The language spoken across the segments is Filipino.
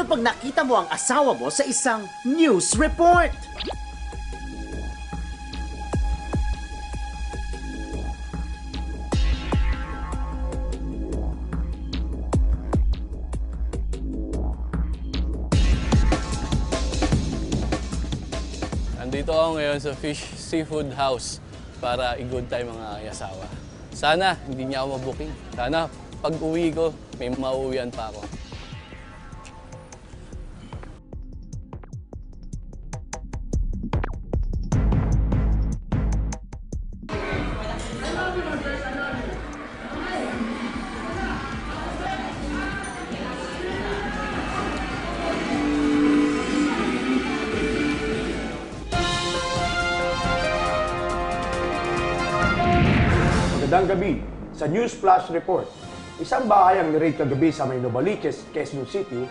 Paano pag nakita mo ang asawa mo sa isang news report? Nandito ako ngayon sa Fish Seafood House para i-good time mga asawa. Sana hindi niya ako mabuking. Sana pag uwi ko, may mauwian pa ako. Magandang gabi sa News Flash Report. Isang bahay ang nirate kagabi sa may Novaliches, Quezon City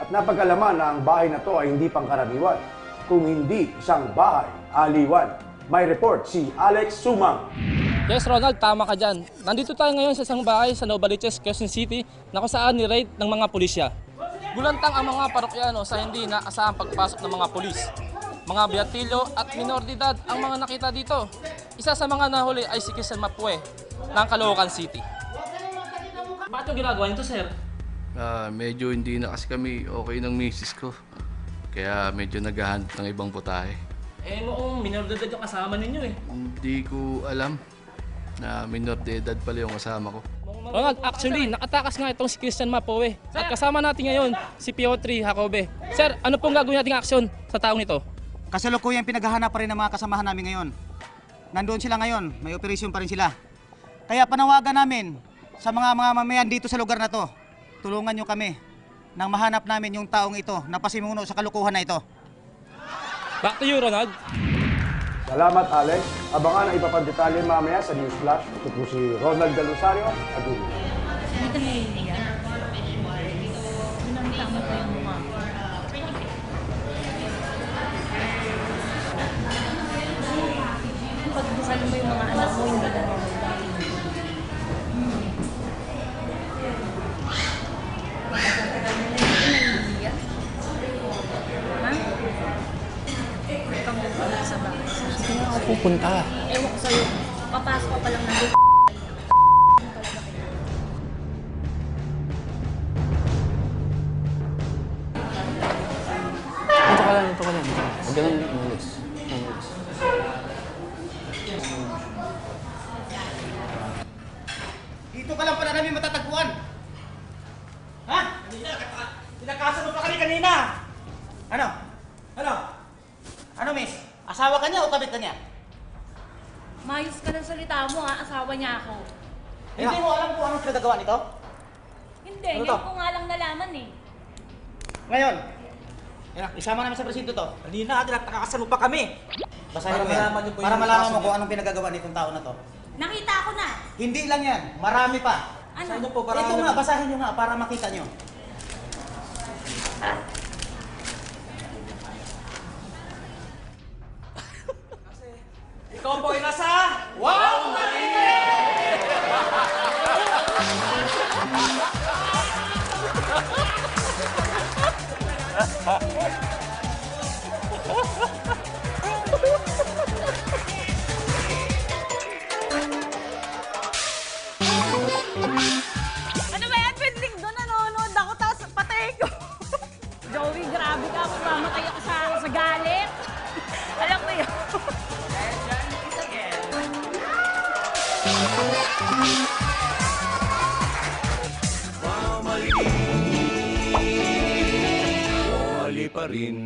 at napag-alaman na ang bahay na to ay hindi pangkaraniwan, kung hindi isang bahay aliwan. May report si Alex Sumang. Yes, Ronald, tama ka dyan. Nandito tayo ngayon sa isang bahay sa Novaliches, Quezon City na kung saan ni-raid ng mga pulisya. Gulantang ang mga parokyano sa hindi naasahang pagpasok ng mga pulis. Mga biyatilyo at minor de edad ang mga nakita dito. Isa sa mga nahuli ay si Christian Mapue ng Caloocan City. Bakit yung ginagawa nito, sir? Medyo hindi na kasi kami okay ng misis ko. Kaya medyo naghahanap ng ibang putahe. Mukhang minor de edad yung kasama ninyo eh. Hindi ko alam na minor de edad pala yung kasama ko. Ronald, actually, nakatakas nga itong si Christian Mapue. At kasama natin ngayon si Piotr Jacobe. Sir, ano pong gagawin nating aksyon sa taong ito? Kasalukuyan pinaghahanap pa rin ng mga kasamahan namin ngayon. Nandoon sila ngayon, may operasyon pa rin sila. Kaya panawagan namin sa mga mamayan dito sa lugar na to, tulungan nyo kami nang mahanap namin yung taong ito na pasimuno sa kalukuhan na ito. Back to you, Ronald. Salamat, Alex. Abangan ang iba pang detalye mamaya sa News Flash. Ito po si Ronald Galusario. Adulo. Dito na yun niya. Minamtama ko yung mukha. Pagbukan mo yung mga anak mo, hindi na naiiyak. Ha? Ikaw pupunta sa bahay. Saan ako pupunta? Ewan ko sa'yo, papasok ka pa lang ng Ito ka lang, ito ka lang. Huwag ganun umalis. Umalis. Dito ka lang pala namin matatagpuan. Ha? Tinakasan mo pa kami kanina. Ano? Ano? Ano, miss? Asawa ka niya o kabit ka niya? Mayos ka ng salita mo ha, asawa niya ako. Hindi mo alam kung anong pinagagawa nito? Hindi, Ano ngayon to? ko nga lang nalaman eh. Ngayon, isama namin sa presinto to. Kanina, nakakasan mo pa kami. Basahin Para mo yan. malaman niyo po yung Para malaman kaso mo niya. kung anong pinagagawa nitong tao na to. Nakita ko na. Hindi lang yan, marami pa. Ano? Sa inyo po, para Ito nga, basahin nyo nga para makita nyo. Ikaw po ay nasa... Wow! Ano ba yan? Pending doon, nanonood ako, tapos patay ko. Joey, grabe ka. Mamatay ako sa galit. Alam mo yun. Mali pa rin.